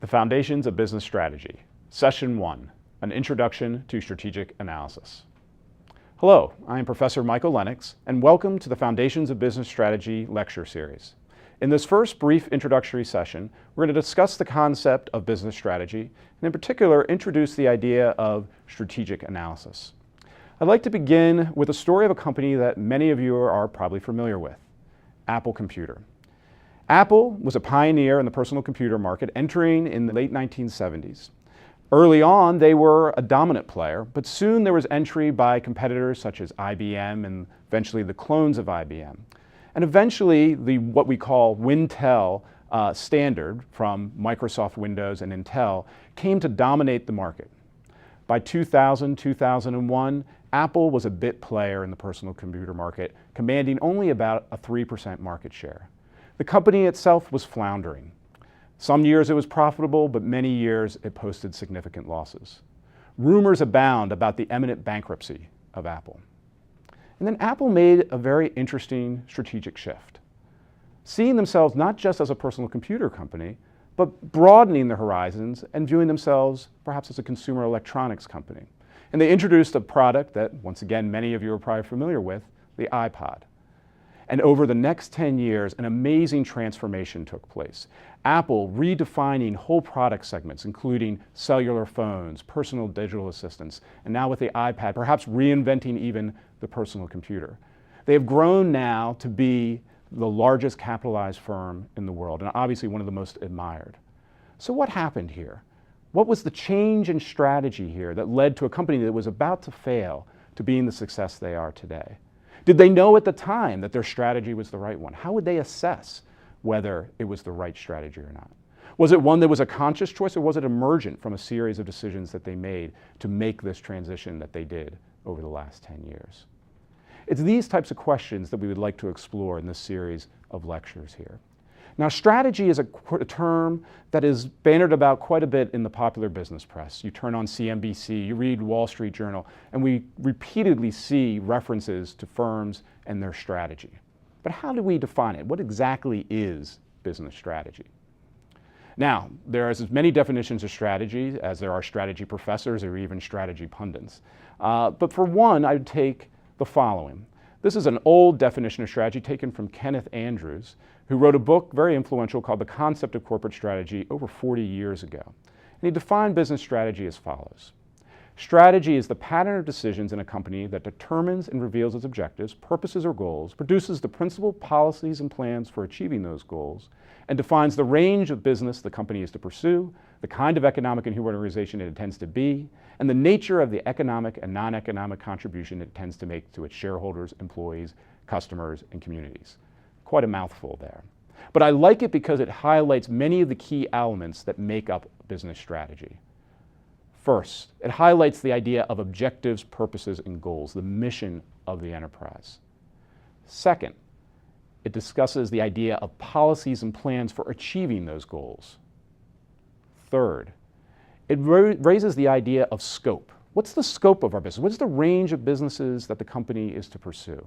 The Foundations of Business Strategy, Session 1, An Introduction to Strategic Analysis. Hello, I am Professor Michael Lennox, and welcome to the Foundations of Business Strategy lecture series. In this first brief introductory session, we're going to discuss the concept of business strategy, and in particular, introduce the idea of strategic analysis. I'd like to begin with a story of a company that many of you are probably familiar with, Apple Computer. Apple was a pioneer in the personal computer market entering in the late 1970s. Early on, they were a dominant player, but soon there was entry by competitors such as IBM and eventually the clones of IBM. And eventually, what we call Wintel standard from Microsoft Windows and Intel came to dominate the market. By 2000, 2001, Apple was a bit player in the personal computer market, commanding only about a 3% market share. The company itself was floundering. Some years it was profitable, but many years it posted significant losses. Rumors abound about the imminent bankruptcy of Apple. And then Apple made a very interesting strategic shift, seeing themselves not just as a personal computer company, but broadening their horizons and viewing themselves perhaps as a consumer electronics company. And they introduced a product that, once again, many of you are probably familiar with, the iPod. And over the next 10 years, an amazing transformation took place. Apple redefining whole product segments, including cellular phones, personal digital assistants, and now with the iPad, perhaps reinventing even the personal computer. They have grown now to be the largest capitalized firm in the world, and obviously one of the most admired. So what happened here? What was the change in strategy here that led to a company that was about to fail to being the success they are today? Did they know at the time that their strategy was the right one? How would they assess whether it was the right strategy or not? Was it one that was a conscious choice, or was it emergent from a series of decisions that they made to make this transition that they did over the last 10 years? It's these types of questions that we would like to explore in this series of lectures here. Now, strategy is a term that is bannered about quite a bit in the popular business press. You turn on CNBC, you read Wall Street Journal, and we repeatedly see references to firms and their strategy. But how do we define it? What exactly is business strategy? Now, there are as many definitions of strategy as there are strategy professors or even strategy pundits. But for one, I would take the following. This is an old definition of strategy taken from Kenneth Andrews, who wrote a book very influential called The Concept of Corporate Strategy over 40 years ago. And he defined business strategy as follows. Strategy is the pattern of decisions in a company that determines and reveals its objectives, purposes, or goals, produces the principal policies and plans for achieving those goals, and defines the range of business the company is to pursue, the kind of economic and human organization it intends to be, and the nature of the economic and non-economic contribution it intends to make to its shareholders, employees, customers, and communities. Quite a mouthful there. But I like it because it highlights many of the key elements that make up business strategy. First, it highlights the idea of objectives, purposes, and goals, the mission of the enterprise. Second, it discusses the idea of policies and plans for achieving those goals. Third, it raises the idea of scope. What's the scope of our business? What's the range of businesses that the company is to pursue?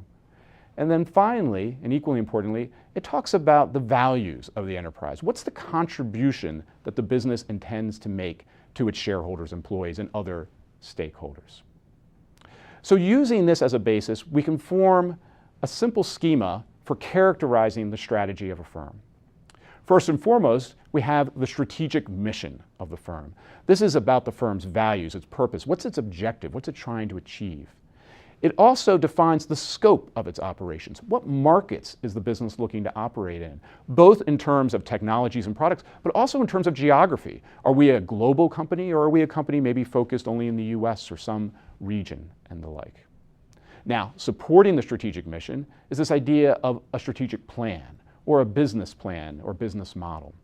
And then finally, and equally importantly, it talks about the values of the enterprise. What's the contribution that the business intends to make to its shareholders, employees, and other stakeholders? So using this as a basis, we can form a simple schema for characterizing the strategy of a firm. First and foremost, we have the strategic mission of the firm. This is about the firm's values, its purpose. What's its objective? What's it trying to achieve? It also defines the scope of its operations. What markets is the business looking to operate in, both in terms of technologies and products, but also in terms of geography. Are we a global company, or are we a company maybe focused only in the US or some region and the like? Now, supporting the strategic mission is this idea of a strategic plan, or a business plan or business model.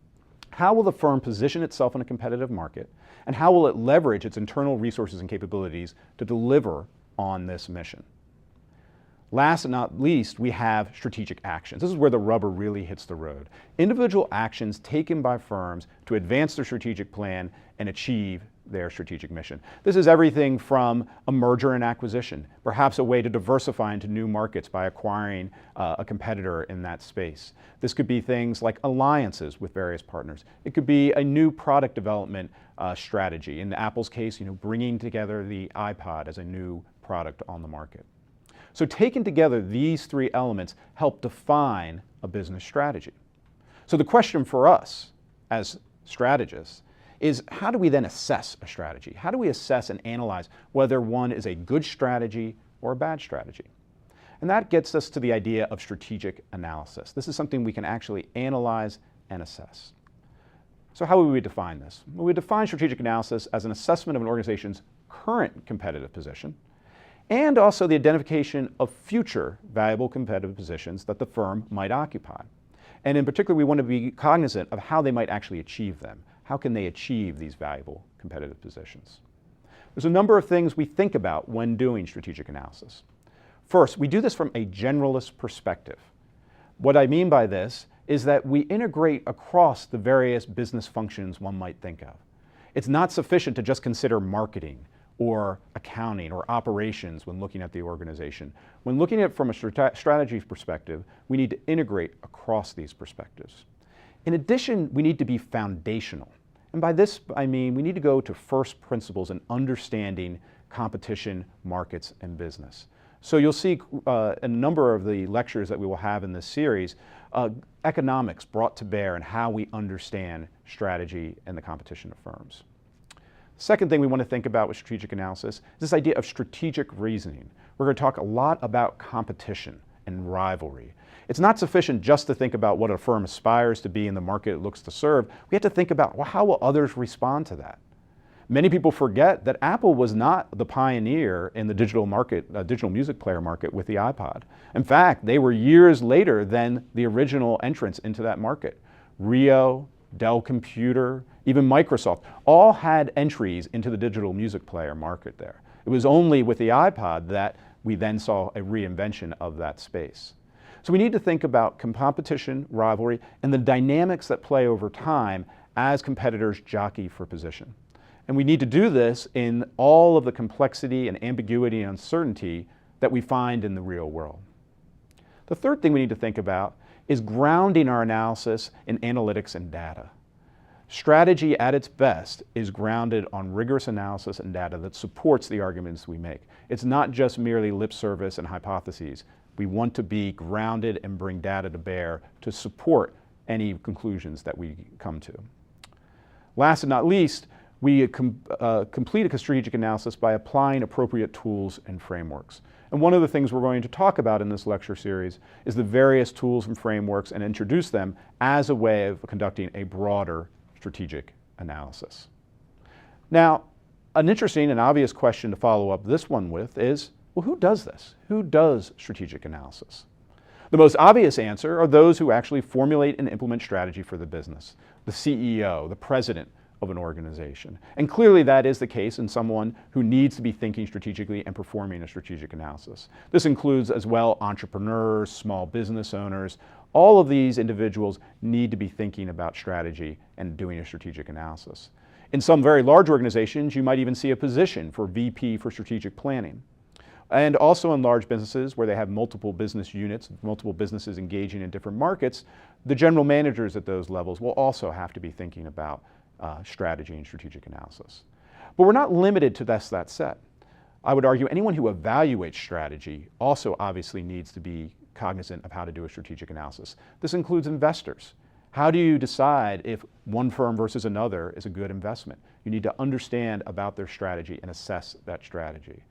How will the firm position itself in a competitive market, and how will it leverage its internal resources and capabilities to deliver on this mission? Last but not least, we have strategic actions. This is where the rubber really hits the road. Individual actions taken by firms to advance their strategic plan and achieve their strategic mission. This is everything from a merger and acquisition, perhaps a way to diversify into new markets by acquiring a competitor in that space. This could be things like alliances with various partners. It could be a new product development strategy. In Apple's case, bringing together the iPod as a new product on the market. So taken together, these three elements help define a business strategy. So the question for us as strategists is, how do we then assess a strategy? How do we assess and analyze whether one is a good strategy or a bad strategy? And that gets us to the idea of strategic analysis. This is something we can actually analyze and assess. So how would we define this? Well, we define strategic analysis as an assessment of an organization's current competitive position and also the identification of future valuable competitive positions that the firm might occupy. And in particular, we want to be cognizant of how they might actually achieve them. How can they achieve these valuable competitive positions? There's a number of things we think about when doing strategic analysis. First, we do this from a generalist perspective. What I mean by this is that we integrate across the various business functions one might think of. It's not sufficient to just consider marketing or accounting or operations when looking at the organization. When looking at it from a strategy perspective, we need to integrate across these perspectives. In addition, we need to be foundational. And by this, I mean we need to go to first principles in understanding competition, markets, and business. So you'll see a number of the lectures that we will have in this series, economics brought to bear and how we understand strategy and the competition of firms. Second thing we want to think about with strategic analysis is this idea of strategic reasoning. We're going to talk a lot about competition and rivalry. It's not sufficient just to think about what a firm aspires to be in the market it looks to serve. We have to think about, well, how will others respond to that? Many people forget that Apple was not the pioneer in the digital music player market with the iPod. In fact, they were years later than the original entrants into that market. Rio, Dell Computer, even Microsoft, all had entries into the digital music player market there. It was only with the iPod that we then saw a reinvention of that space. So we need to think about competition, rivalry, and the dynamics that play over time as competitors jockey for position. And we need to do this in all of the complexity and ambiguity and uncertainty that we find in the real world. The third thing we need to think about is grounding our analysis in analytics and data. Strategy at its best is grounded on rigorous analysis and data that supports the arguments we make. It's not just merely lip service and hypotheses. We want to be grounded and bring data to bear to support any conclusions that we come to. Last but not least, we complete a strategic analysis by applying appropriate tools and frameworks. And one of the things we're going to talk about in this lecture series is the various tools and frameworks and introduce them as a way of conducting a broader strategic analysis. Now, an interesting and obvious question to follow up this one with is, well, who does this? Who does strategic analysis? The most obvious answer are those who actually formulate and implement strategy for the business, the CEO, the president of an organization. And clearly that is the case in someone who needs to be thinking strategically and performing a strategic analysis. This includes as well entrepreneurs, small business owners. All of these individuals need to be thinking about strategy and doing a strategic analysis. In some very large organizations, you might even see a position for VP for strategic planning. And also in large businesses where they have multiple business units, multiple businesses engaging in different markets, the general managers at those levels will also have to be thinking about strategy and strategic analysis. But we're not limited to that set. I would argue anyone who evaluates strategy also obviously needs to be cognizant of how to do a strategic analysis. This includes investors. How do you decide if one firm versus another is a good investment? You need to understand about their strategy and assess that strategy.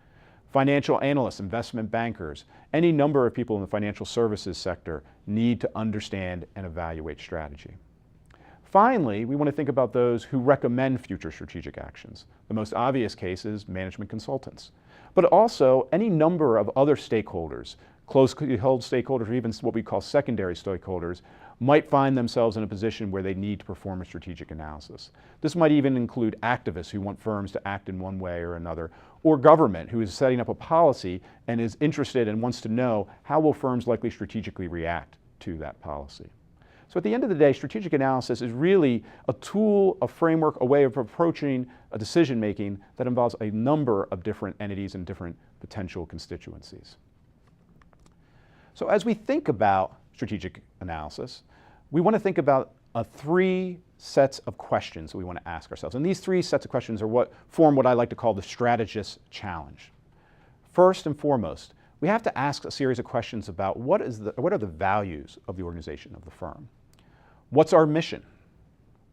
Financial analysts, investment bankers, any number of people in the financial services sector need to understand and evaluate strategy. Finally, we want to think about those who recommend future strategic actions. The most obvious case is management consultants, but also any number of other stakeholders, closely held stakeholders, or even what we call secondary stakeholders, might find themselves in a position where they need to perform a strategic analysis. This might even include activists who want firms to act in one way or another, or government who is setting up a policy and is interested and wants to know how will firms likely strategically react to that policy. So at the end of the day, strategic analysis is really a tool, a framework, a way of approaching a decision making that involves a number of different entities and different potential constituencies. So as we think about strategic analysis, we want to think about three sets of questions that we want to ask ourselves. And these three sets of questions are what form what I like to call the strategist's challenge. First and foremost, we have to ask a series of questions about what are the values of the organization, of the firm. What's our mission?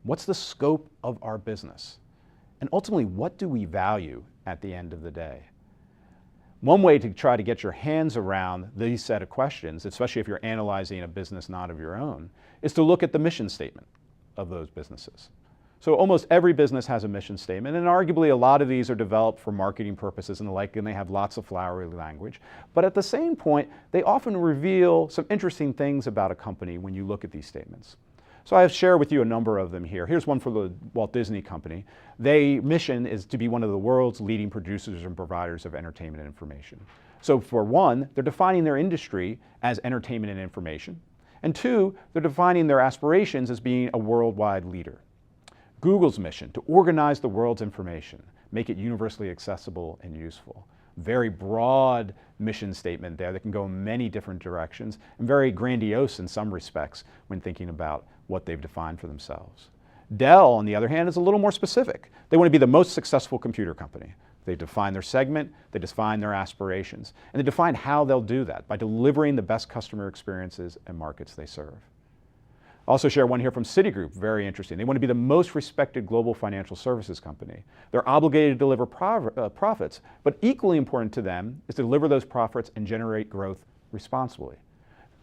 What's the scope of our business? And ultimately, what do we value at the end of the day? One way to try to get your hands around these set of questions, especially if you're analyzing a business not of your own, is to look at the mission statement of those businesses. So almost every business has a mission statement, and arguably a lot of these are developed for marketing purposes and the like, and they have lots of flowery language. But at the same point, they often reveal some interesting things about a company when you look at these statements. So I've shared with you a number of them here. Here's one for the Walt Disney Company. Their mission is to be one of the world's leading producers and providers of entertainment and information. So for one, they're defining their industry as entertainment and information. And two, they're defining their aspirations as being a worldwide leader. Google's mission, to organize the world's information, make it universally accessible and useful. Very broad mission statement there that can go in many different directions, and very grandiose in some respects when thinking about what they've defined for themselves. Dell, on the other hand, is a little more specific. They want to be the most successful computer company. They define their segment, they define their aspirations, and they define how they'll do that by delivering the best customer experiences and markets they serve. I'll also share one here from Citigroup, very interesting. They want to be the most respected global financial services company. They're obligated to deliver profits, but equally important to them is to deliver those profits and generate growth responsibly.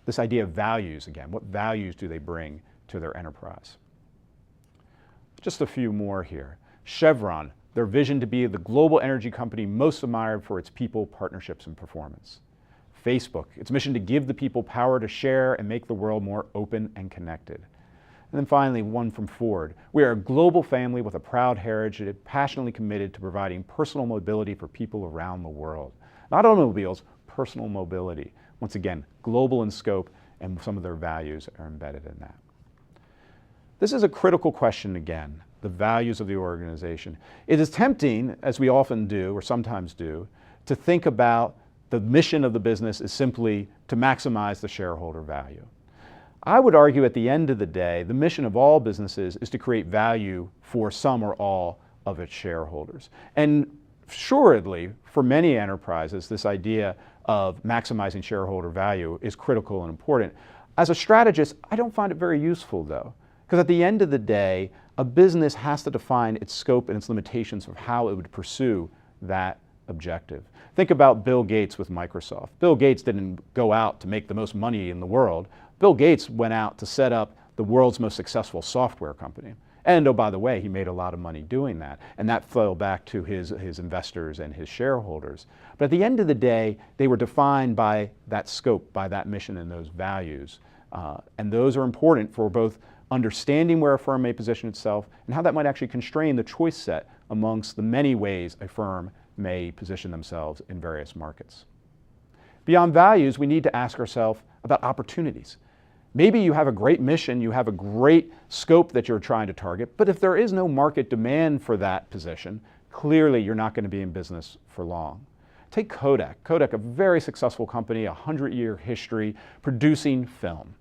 This idea of values, again, what values do they bring to their enterprise? Just a few more here. Chevron, their vision to be the global energy company most admired for its people, partnerships, and performance. Facebook, its mission to give the people power to share and make the world more open and connected. And then finally, one from Ford. We are a global family with a proud heritage, passionately committed to providing personal mobility for people around the world. Not automobiles, personal mobility. Once again, global in scope, and some of their values are embedded in that. This is a critical question again, the values of the organization. It is tempting, as we often do, or sometimes do, to think about the mission of the business is simply to maximize the shareholder value. I would argue at the end of the day, the mission of all businesses is to create value for some or all of its shareholders. And assuredly, for many enterprises, this idea of maximizing shareholder value is critical and important. As a strategist, I don't find it very useful though, because at the end of the day, a business has to define its scope and its limitations of how it would pursue that objective. Think about Bill Gates with Microsoft. Bill Gates didn't go out to make the most money in the world. Bill Gates went out to set up the world's most successful software company. And oh, by the way, he made a lot of money doing that. And that fell back to his investors and his shareholders. But at the end of the day, they were defined by that scope, by that mission and those values. And those are important for both understanding where a firm may position itself and how that might actually constrain the choice set amongst the many ways a firm may position themselves in various markets. Beyond values, we need to ask ourselves about opportunities. Maybe you have a great mission, you have a great scope that you're trying to target, but if there is no market demand for that position, clearly you're not going to be in business for long. Take Kodak. Kodak, a very successful company, 100-year history, producing film.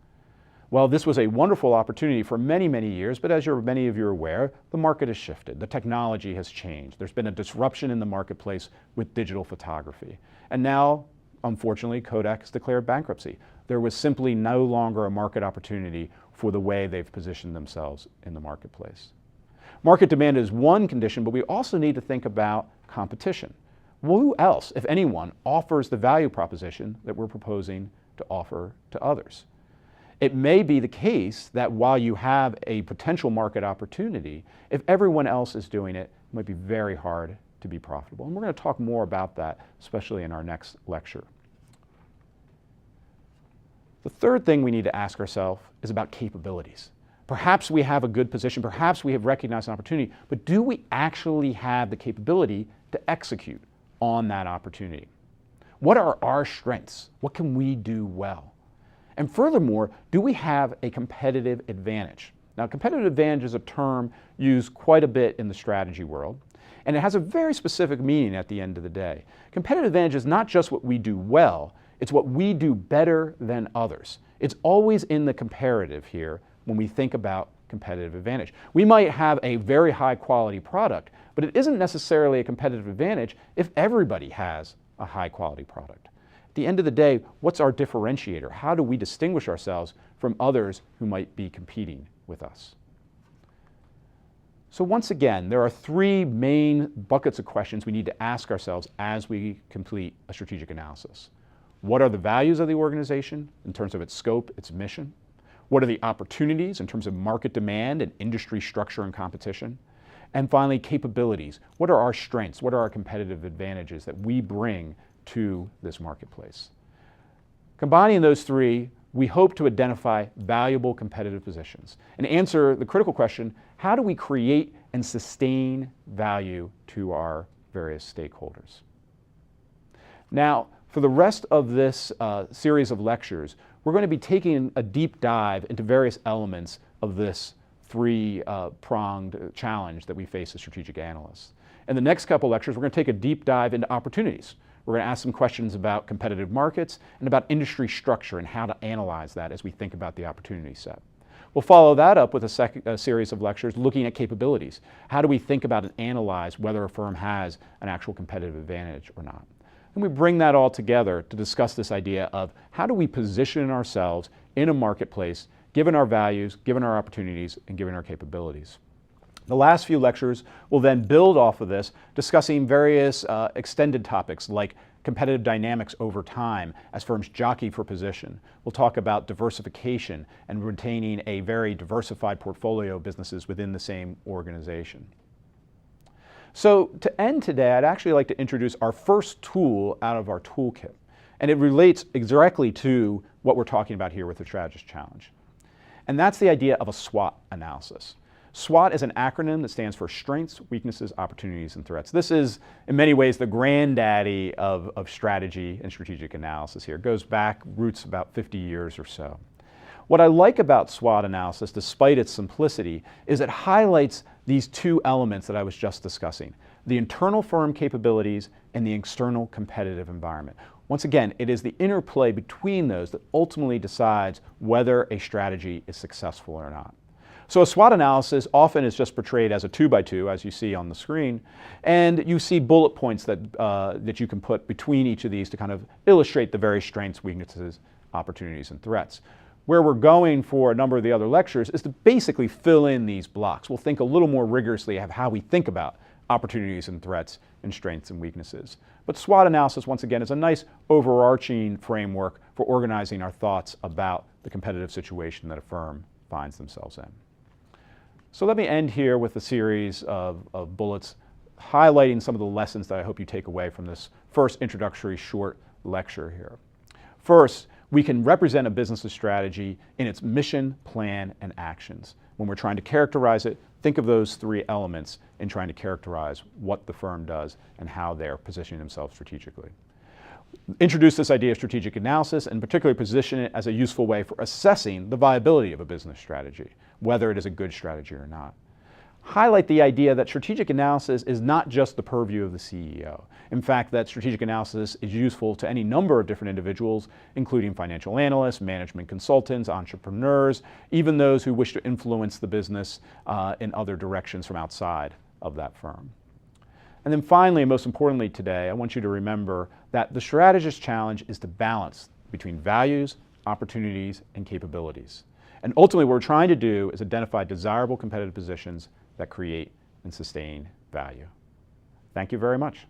Well, this was a wonderful opportunity for many, many years, but as many of you are aware, the market has shifted. The technology has changed. There's been a disruption in the marketplace with digital photography. And now, unfortunately, Kodak has declared bankruptcy. There was simply no longer a market opportunity for the way they've positioned themselves in the marketplace. Market demand is one condition, but we also need to think about competition. Who else, if anyone, offers the value proposition that we're proposing to offer to others? It may be the case that while you have a potential market opportunity, if everyone else is doing it, it might be very hard to be profitable. And we're going to talk more about that, especially in our next lecture. The third thing we need to ask ourselves is about capabilities. Perhaps we have a good position, perhaps we have recognized an opportunity, but do we actually have the capability to execute on that opportunity? What are our strengths? What can we do well? And furthermore, do we have a competitive advantage? Now, competitive advantage is a term used quite a bit in the strategy world, and it has a very specific meaning at the end of the day. Competitive advantage is not just what we do well, it's what we do better than others. It's always in the comparative here when we think about competitive advantage. We might have a very high quality product, but it isn't necessarily a competitive advantage if everybody has a high quality product. At the end of the day, what's our differentiator? How do we distinguish ourselves from others who might be competing with us? So once again, there are three main buckets of questions we need to ask ourselves as we complete a strategic analysis. What are the values of the organization in terms of its scope, its mission? What are the opportunities in terms of market demand and industry structure and competition? And finally, capabilities. What are our strengths? What are our competitive advantages that we bring to this marketplace? Combining those three, we hope to identify valuable competitive positions and answer the critical question, how do we create and sustain value to our various stakeholders? Now, for the rest of this series of lectures, we're going to be taking a deep dive into various elements of this three-pronged challenge that we face as strategic analysts. In the next couple lectures, we're going to take a deep dive into opportunities. We're going to ask some questions about competitive markets and about industry structure and how to analyze that as we think about the opportunity set. We'll follow that up with a series of lectures looking at capabilities. How do we think about and analyze whether a firm has an actual competitive advantage or not? And we bring that all together to discuss this idea of how do we position ourselves in a marketplace given our values, given our opportunities, and given our capabilities. The last few lectures will then build off of this, discussing various extended topics like competitive dynamics over time as firms jockey for position. We'll talk about diversification and retaining a very diversified portfolio of businesses within the same organization. So to end today, I'd actually like to introduce our first tool out of our toolkit. And it relates directly to what we're talking about here with the Strategist Challenge. And that's the idea of a SWOT analysis. SWOT is an acronym that stands for Strengths, Weaknesses, Opportunities, and Threats. This is, in many ways, the granddaddy of strategy and strategic analysis here. It goes back, roots about 50 years or so. What I like about SWOT analysis, despite its simplicity, is it highlights these two elements that I was just discussing, the internal firm capabilities and the external competitive environment. Once again, it is the interplay between those that ultimately decides whether a strategy is successful or not. So a SWOT analysis often is just portrayed as a 2x2, as you see on the screen, and you see bullet points that you can put between each of these to kind of illustrate the various strengths, weaknesses, opportunities, and threats. Where we're going for a number of the other lectures is to basically fill in these blocks. We'll think a little more rigorously of how we think about opportunities and threats and strengths and weaknesses. But SWOT analysis, once again, is a nice overarching framework for organizing our thoughts about the competitive situation that a firm finds themselves in. So let me end here with a series of bullets highlighting some of the lessons that I hope you take away from this first introductory short lecture here. First, we can represent a business's strategy in its mission, plan, and actions. When we're trying to characterize it, think of those three elements in trying to characterize what the firm does and how they're positioning themselves strategically. Introduce this idea of strategic analysis and particularly position it as a useful way for assessing the viability of a business strategy, whether it is a good strategy or not. Highlight the idea that strategic analysis is not just the purview of the CEO. In fact, that strategic analysis is useful to any number of different individuals, including financial analysts, management consultants, entrepreneurs, even those who wish to influence the business in other directions from outside of that firm. And then finally, and most importantly today, I want you to remember that the Strategist Challenge is to balance between values, opportunities, and capabilities. And ultimately, what we're trying to do is identify desirable competitive positions that create and sustain value. Thank you very much.